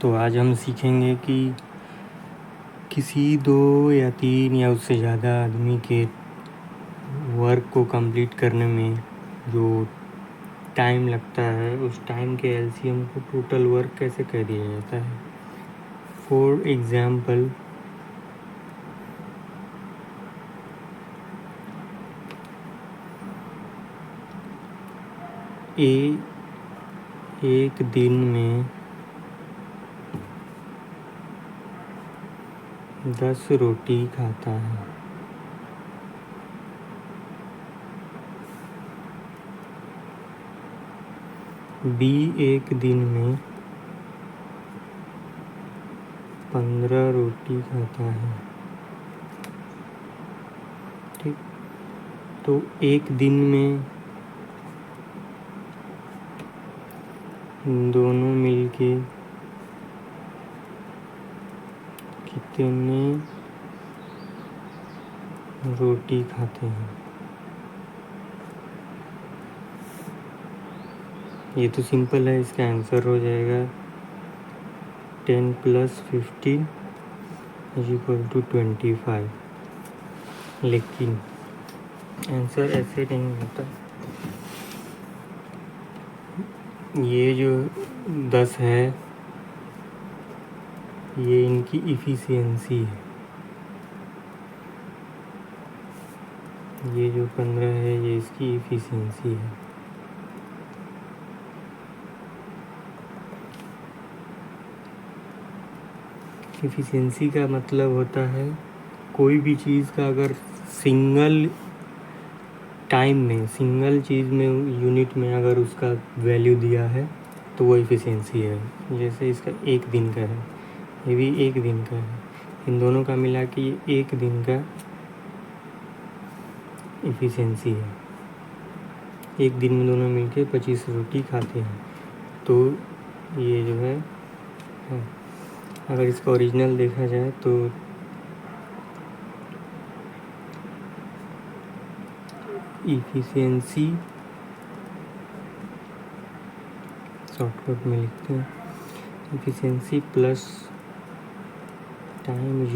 तो आज हम सीखेंगे कि किसी 2 या 3 या उससे ज़्यादा आदमी के वर्क को कंप्लीट करने में जो टाइम लगता है, उस टाइम के एलसीएम को टोटल वर्क कैसे कह दिया जाता है। फॉर एग्ज़ाम्पल, एक दिन में 10 रोटी खाता है। बी एक दिन में 15 रोटी खाता है। ठीक, तो एक दिन में दोनों मिलके कितने रोटी खाते हैं। ये तो सिंपल है, इसका आंसर हो जाएगा 10 + 15 = 25। लेकिन आंसर ऐसे नहीं होता। ये जो 10 है ये इनकी इफ़िशियंसी है, ये जो 15 है ये इसकी इफ़िशियंसी है। इफ़िशियंसी का मतलब होता है कोई भी चीज़ का अगर सिंगल टाइम में, सिंगल चीज़ में, यूनिट में अगर उसका वैल्यू दिया है तो वो इफ़िशियंसी है। जैसे इसका एक दिन का है, ये भी एक दिन का है, इन दोनों का मिला के एक दिन का इफ़िशियंसी है। एक दिन में दोनों मिलके 25 रोटी खाते हैं, तो ये जो है अगर इसका ओरिजिनल देखा जाए तो इफ़िशियंसी शॉर्टकट में लिखते हैं, efficiency plus time =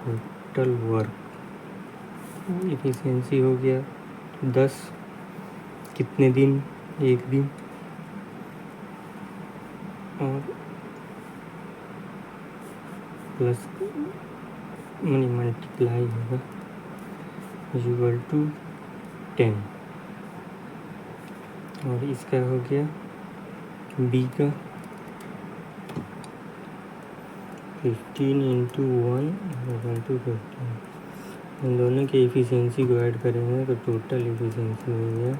total work. Efficiency हो गया 10, कितने दिन, एक दिन, और प्लस मनी मल्टीप्लाई होगा = 10। और इसका हो गया बी का 15 × 1 = 15। इन दोनों के इफ़िशियंसी को ऐड करेंगे तो टोटल इफ़िशियंसी हो गया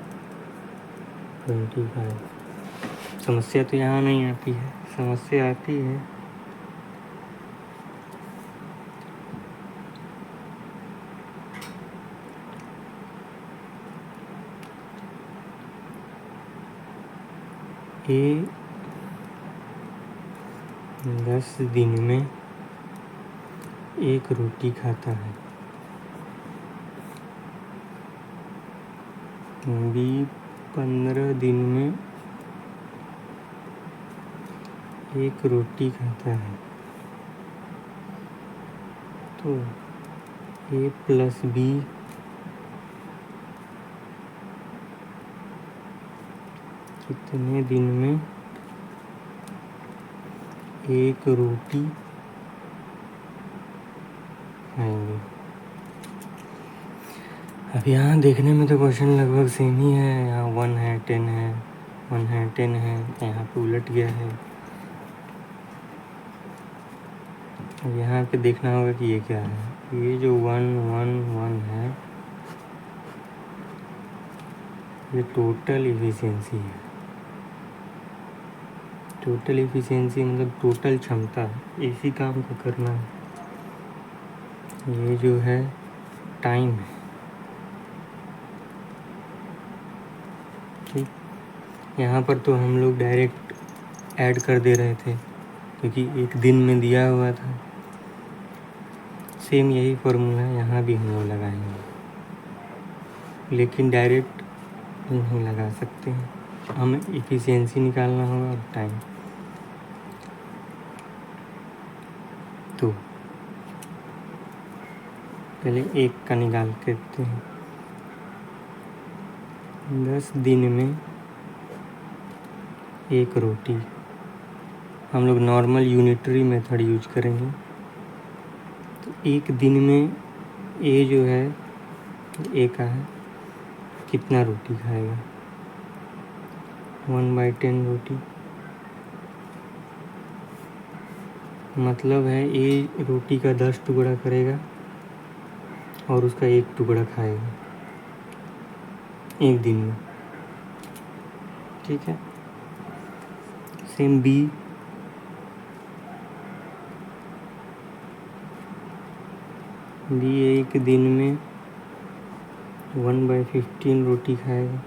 25। समस्या तो यहाँ नहीं आती है, समस्या आती है ए 10 दिन में एक रोटी खाता है, बी 15 दिन में एक रोटी खाता है, तो ए प्लस बी कितने दिन में एक रोटी आएंगे। अब यहाँ देखने में तो क्वेश्चन लगभग सेम ही है। यहाँ 1 है, 10 है, 1 है, 10 है, यहाँ पे उलट गया है। अब यहाँ पे देखना होगा कि ये क्या है। ये जो 1 1 1 है ये टोटल इफिशियंसी है। टोटल इफिशियंसी मतलब टोटल क्षमता, इसी काम को करना है। ये जो है टाइम है, ठीक। यहाँ पर तो हम लोग डायरेक्ट ऐड कर दे रहे थे क्योंकि एक दिन में दिया हुआ था। सेम यही फॉर्मूला यहाँ भी हम लोग लगाएंगे, लेकिन डायरेक्ट नहीं लगा सकते हैं, हमें इफिशियंसी निकालना होगा और टाइम। तो पहले एक का निकाल के देखते हैं। 10 दिन में एक रोटी, हम लोग नॉर्मल यूनिटरी मेथड यूज करेंगे। तो एक दिन में ए जो है ए का है, कितना रोटी खाएगा? 1/10 रोटी, मतलब है ए रोटी का 10 टुकड़ा करेगा और उसका एक टुकड़ा खाएगा एक दिन में, ठीक है। सेम बी, एक दिन में 1/15 रोटी खाएगा।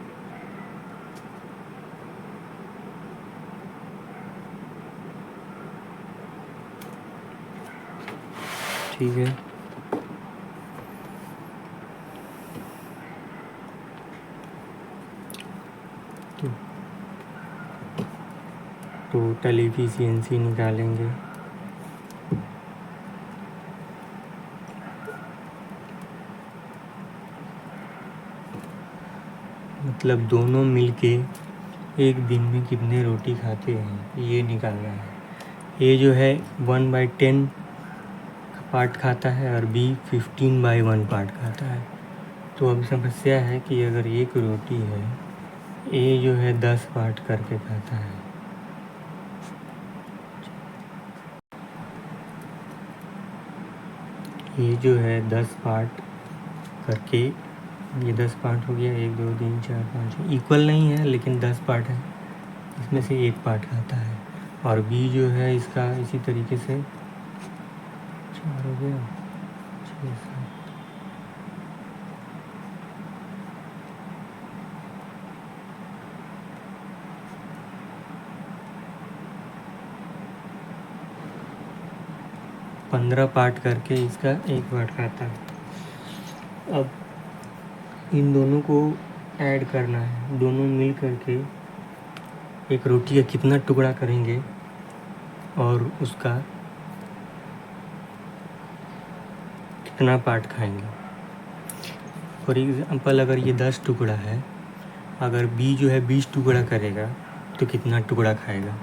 ठीक है। तो टोटल इफिशियंसी निकालेंगे। मतलब दोनों मिलके एक दिन में कितने रोटी खाते हैं ये निकालना है। ये जो है 1/10 पार्ट खाता है और बी 15/1 पार्ट खाता है। तो अब समस्या है कि अगर एक रोटी है, ए जो है 10 पार्ट करके खाता है, ये जो है 10 पार्ट करके, ये 10 पार्ट हो गया, 1 2 3 4 5, इक्वल नहीं है लेकिन 10 पार्ट है, इसमें से एक पार्ट खाता है। और बी जो है इसका इसी तरीके से 4 हो गया, 6 7, पंद्रह पार्ट करके इसका एक पार्ट खाता है। अब इन दोनों को ऐड करना है, दोनों मिल करके एक रोटी का कितना टुकड़ा करेंगे और उसका कितना पार्ट खाएंगे। फॉर एग्ज़ाम्पल अगर ये 10 टुकड़ा है, अगर बी जो है 20 टुकड़ा करेगा तो कितना टुकड़ा खाएगा?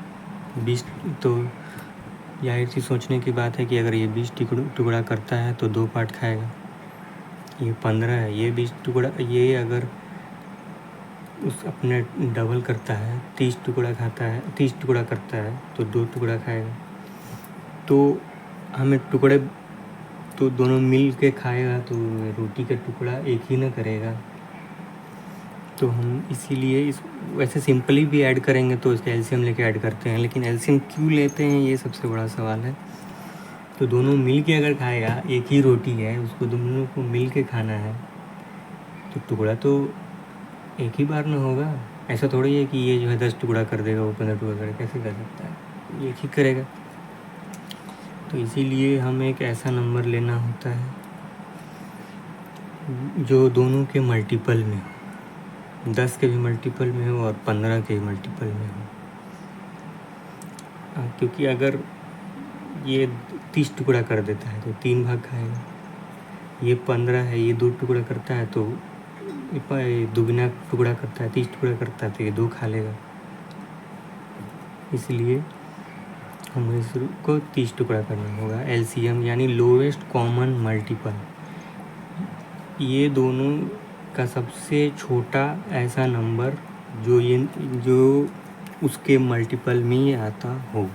20, तो जाहिर सी सोचने की बात है कि अगर ये 20 टुकड़ा करता है तो 2 पार्ट खाएगा। ये 15 है, ये 20 टुकड़ा, ये अगर उस अपने डबल करता है 30 टुकड़ा खाता है, 30 टुकड़ा करता है तो 2 टुकड़ा खाएगा। तो हमें टुकड़े तो दोनों मिल के खाएगा तो रोटी का टुकड़ा एक ही ना करेगा। तो हम इसीलिए इस वैसे सिंपली भी ऐड करेंगे तो इसका एलसीएम लेके ऐड करते हैं, लेकिन एलसीएम क्यों लेते हैं ये सबसे बड़ा सवाल है। तो दोनों मिल के अगर खाएगा, एक ही रोटी है उसको दोनों को मिल के खाना है, तो टुकड़ा तो एक ही बार ना होगा। ऐसा थोड़ी है कि ये जो है 10 टुकड़ा कर देगा, वो 15 टुकड़ा करेगा, कैसे कर सकता है? एक ही करेगा। तो इसीलिए हमें एक ऐसा नंबर लेना होता है जो दोनों के मल्टीपल में हो, 10 के भी मल्टीपल में हो और 15 के भी मल्टीपल में हो। क्योंकि अगर ये 30 टुकड़ा कर देता है तो 3 भाग खाएगा, ये 15 है, ये 2 टुकड़ा करता है तो दुगना टुकड़ा करता है, 30 टुकड़ा करता है तो ये 2 खा लेगा। इसलिए हमें इसको 30 टुकड़ा करना होगा। एलसीएम यानी लोवेस्ट कॉमन मल्टीपल, ये दोनों का सबसे छोटा ऐसा नंबर जो उसके मल्टीपल में आता हो,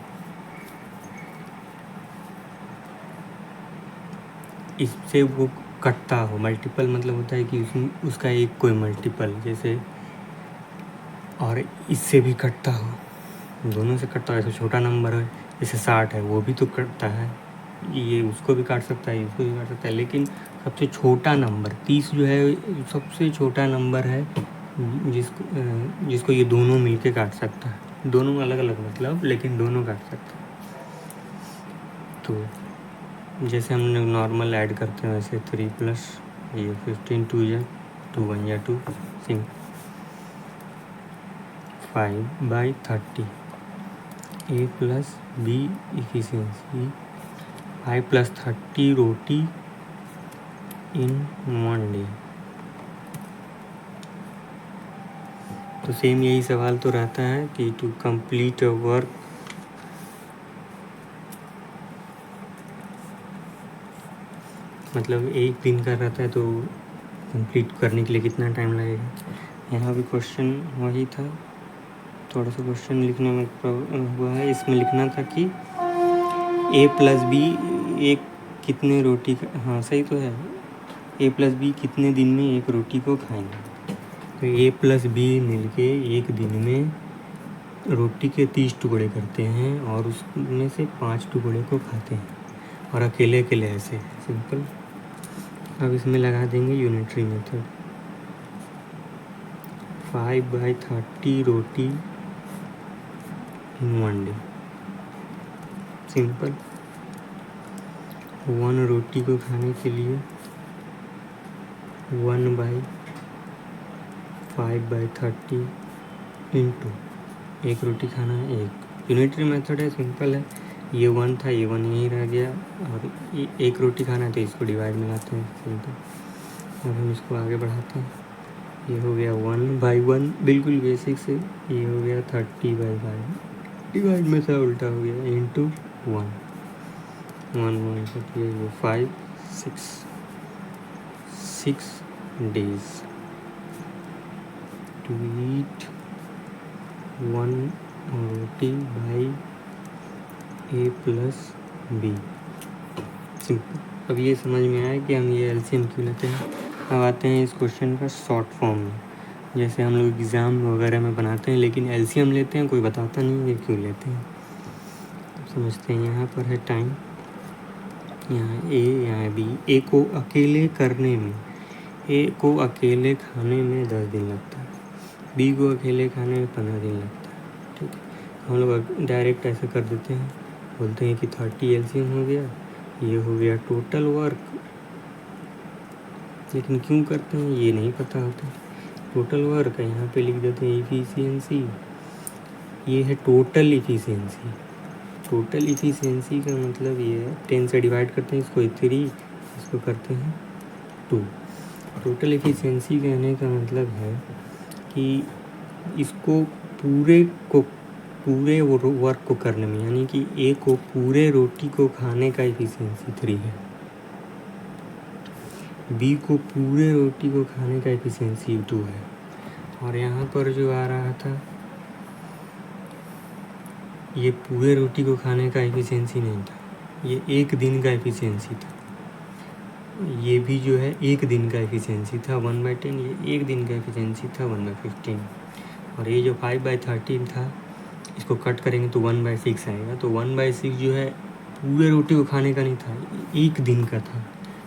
इससे वो कटता हो। मल्टीपल मतलब होता है कि उसका एक कोई मल्टीपल, जैसे और इससे भी कटता हो, दोनों से कटता हो। ऐसा छोटा नंबर है जैसे 60 है, वो भी तो कटता है, ये उसको भी काट सकता है, इसको भी काट सकता है। लेकिन सबसे छोटा नंबर 30 जो है सबसे छोटा नंबर है जिसको ये दोनों मिलके काट सकता है। दोनों अलग अलग मतलब, लेकिन दोनों काट सकता है। तो जैसे हम लोग नॉर्मल ऐड करते हैं वैसे 3 प्लस ये 15 2 या 2 1 या 2 सिंग 5/30 ए प्लस बी इफिशियंसी 5+30 रोटी इन 1 डे। तो सेम यही सवाल तो रहता है कि टू कंप्लीट अ वर्क मतलब एक दिन का रहता है, तो कंप्लीट करने के लिए कितना टाइम लगेगा। यहाँ भी क्वेश्चन वही था, थोड़ा सा क्वेश्चन लिखने में प्रॉब्लम हुआ है। इसमें लिखना था कि ए प्लस बी एक कितने रोटी का, हाँ सही तो है, ए प्लस बी कितने दिन में एक रोटी को खाएंगे। तो ए प्लस बी मिलके एक दिन में रोटी के 30 टुकड़े करते हैं और उसमें से 5 टुकड़े को खाते हैं, और अकेले अकेले ऐसे सिंपल। अब इसमें लगा देंगे यूनिटरी मेथड। 5/30 रोटी इन 1 डे, सिंपल। 1 रोटी को खाने के लिए 1/5/30 इंटू एक रोटी खाना है, एक यूनिटरी मेथड है, सिंपल है। ये 1 था, ये 1 यहीं रह गया, और एक रोटी खाना है तो इसको डिवाइड में लाते हैं, सिंपल। अब हम इसको आगे बढ़ाते हैं। ये हो गया 1/1, बिल्कुल बेसिक से। ये हो गया 30/5, डिवाइड में था उल्टा हो गया, इंटू 1 1 1 ये 5 6 days to eat 1 roti by A plus B, simple. अब ये समझ में आया कि हम ये एलसीएम क्यों लेते हैं। अब आते हैं इस क्वेश्चन का शॉर्ट फॉर्म में, जैसे हम लोग एग्ज़ाम वगैरह में बनाते हैं, लेकिन एलसीएम लेते हैं, कोई बताता नहीं ये क्यों लेते हैं। समझते हैं। यहाँ पर है टाइम, यहाँ ए, यहाँ बी। ए को अकेले करने में, ए को अकेले खाने में 10 दिन लगता है, बी को अकेले खाने में 15 दिन लगता है, ठीक है। हम लोग डायरेक्ट ऐसे कर देते हैं, बोलते हैं कि 30 एलसीएम हो गया, ये हो गया टोटल वर्क। लेकिन क्यों करते हैं ये नहीं पता होता। टोटल वर्क है, यहाँ पे लिख देते हैं इफिशियंसी, ये है टोटल इफिशियंसी। टोटल इफिशियंसी का मतलब ये है 10 से डिवाइड करते हैं इसको 3, इसको करते हैं 2। टोटल इफिशियंसी कहने का मतलब है कि इसको पूरे वर्क को करने में, यानी कि ए को पूरे रोटी को खाने का इफिशियंसी 3 है, बी को पूरे रोटी को खाने का इफिशियंसी 2 है, और यहाँ पर जो आ रहा था ये पूरे रोटी को खाने का एफिशिएंसी नहीं था, ये एक दिन का एफिशिएंसी था। ये भी जो है एक दिन का एफिशिएंसी था 1/10, ये एक दिन का एफिशिएंसी था 1/15। और ये जो 5/13 था, इसको कट करेंगे तो 1/6 आएगा। तो 1/6 जो है पूरे रोटी को खाने का नहीं था, एक दिन का था,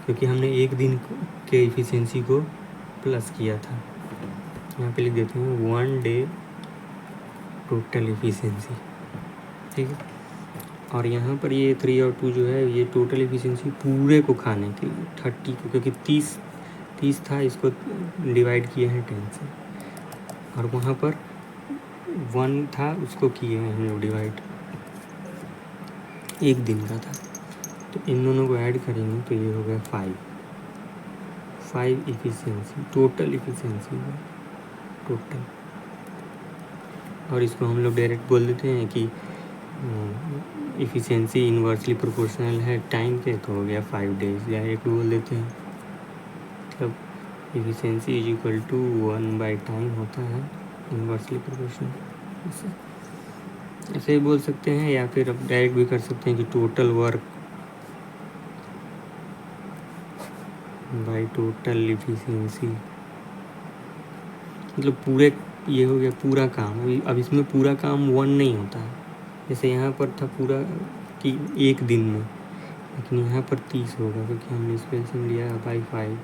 क्योंकि हमने एक दिन के एफिशिएंसी को प्लस किया था। यहाँ पे लिख देते हैं 1 डे टोटल एफिशिएंसी, ठीक है। और यहाँ पर ये 3 और 2 जो है ये टोटल एफिशिएंसी पूरे को खाने के लिए 30 को, क्योंकि 30 था, इसको डिवाइड किए हैं 10 से, और वहाँ पर 1 था, उसको किए हैं हम लोग डिवाइड, एक दिन का था। तो इन दोनों को ऐड करेंगे तो ये हो गया 5 एफिशिएंसी, टोटल एफिशिएंसी है टोटल। और इसको हम लोग डायरेक्ट बोल देते हैं कि इफ़िशियंसी इन्वर्सली प्रोपोर्शनल है टाइम पे, तो हो गया 5 days, या 1 बोल देते हैं। मतलब इफ़िशियंसी इज इक्वल टू 1/टाइम होता है, इन्वर्सली प्रोपोर्शनल। ऐसे ही बोल सकते हैं, या फिर अब डायरेक्ट भी कर सकते हैं कि total work by total efficiency, मतलब पूरे, ये हो गया पूरा काम। अब इसमें पूरा काम 1 नहीं होता है, जैसे यहाँ पर था पूरा कि 1 दिन में, लेकिन यहाँ पर 30 होगा क्योंकि हमने स्पेसिंग लिया है बाई 5।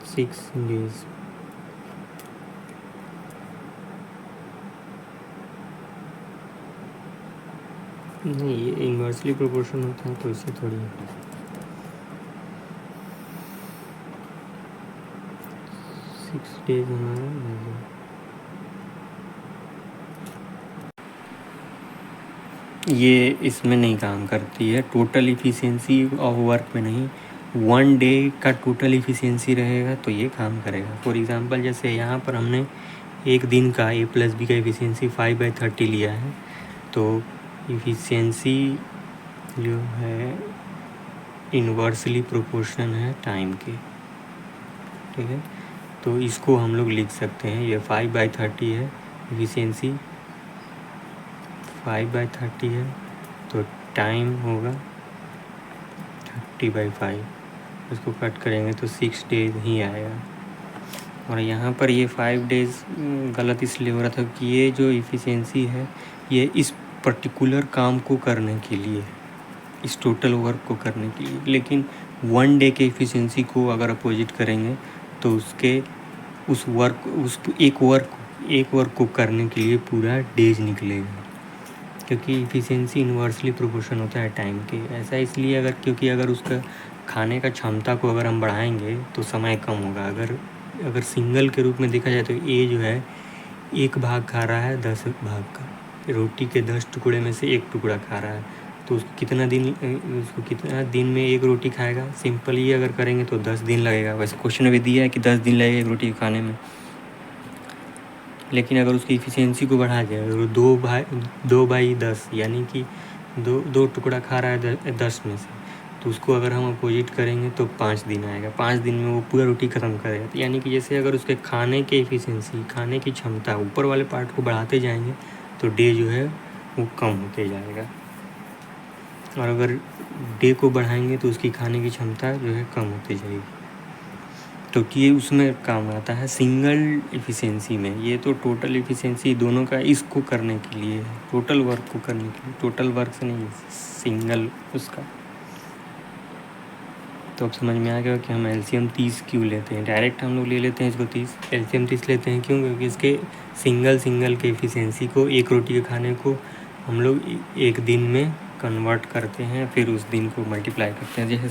सिक्स डेज नहीं, ये इन्वर्सली प्रोपोर्शन होता है तो इससे थोड़ी 6 days हमारा। ये इसमें नहीं काम करती है, टोटल इफ़िशियंसी ऑफ वर्क में नहीं। 1 डे का टोटल इफ़िशियंसी रहेगा तो ये काम करेगा। फॉर एग्ज़ाम्पल जैसे यहाँ पर हमने 1 दिन का a+b का इफ़िशियंसी 5/30 लिया है, तो इफ़िशियंसी जो है इन्वर्सली प्रोपोर्शनल है टाइम के, ठीक है। तो इसको हम लोग लिख सकते हैं, ये 5/30 है इफ़िशियंसी, 5/30 है तो टाइम होगा 30/5, उसको कट करेंगे तो 6 days ही आएगा। और यहाँ पर ये 5 days गलत इसलिए हो रहा था कि ये जो इफ़िशियंसी है ये इस पर्टिकुलर काम को करने के लिए, इस टोटल वर्क को करने के लिए, लेकिन 1 डे के इफ़िशियंसी को अगर अपोजिट करेंगे तो उसके उस एक वर्क को करने के लिए पूरा डेज निकलेगा, क्योंकि इफ़िशियंसी इन्वर्सली प्रोपोर्शन होता है टाइम के। ऐसा इसलिए क्योंकि अगर उसका खाने का क्षमता को अगर हम बढ़ाएंगे तो समय कम होगा। अगर सिंगल के रूप में देखा जाए तो ए जो है 1 भाग खा रहा है 10 भाग का, रोटी के 10 टुकड़े में से 1 टुकड़ा खा रहा है, तो उसको कितना दिन में 1 रोटी खाएगा। सिंपल ही अगर करेंगे तो 10 दिन लगेगा। वैसे क्वेश्चन में दिया है कि 10 दिन लगेगा 1 रोटी खाने में, लेकिन अगर उसकी इफ़िशियंसी को बढ़ा जाए, अगर 2/10 यानी कि 2 टुकड़ा खा रहा है 10 में से, तो उसको अगर हम अपोजिट करेंगे तो 5 दिन आएगा। 5 दिन में वो पूरा रोटी ख़त्म करेगा। तो यानी कि जैसे अगर उसके खाने के इफ़िशियंसी, खाने की क्षमता ऊपर वाले पार्ट को बढ़ाते जाएंगे तो डे जो है वो कम होते जाएगा, और अगर डे को बढ़ाएंगे तो उसकी खाने की क्षमता जो है कम होती जाएगी। तो कि ये उसमें काम आता है सिंगल इफ़िशियंसी में। ये तो टोटल इफ़िशियंसी दोनों का इसको करने के लिए है, टोटल वर्क को करने के लिए, टोटल वर्क से नहीं, सिंगल उसका। तो अब समझ में आ गया कि हम एलसीएम 30 क्यों लेते हैं। डायरेक्ट हम लोग ले लेते हैं इसको 30, एलसीएम 30 लेते हैं क्यों? क्योंकि इसके सिंगल के इफ़िशियंसी को, 1 रोटी के खाने को हम लोग 1 दिन में कन्वर्ट करते हैं, फिर उस दिन को मल्टीप्लाई करते हैं। जैसे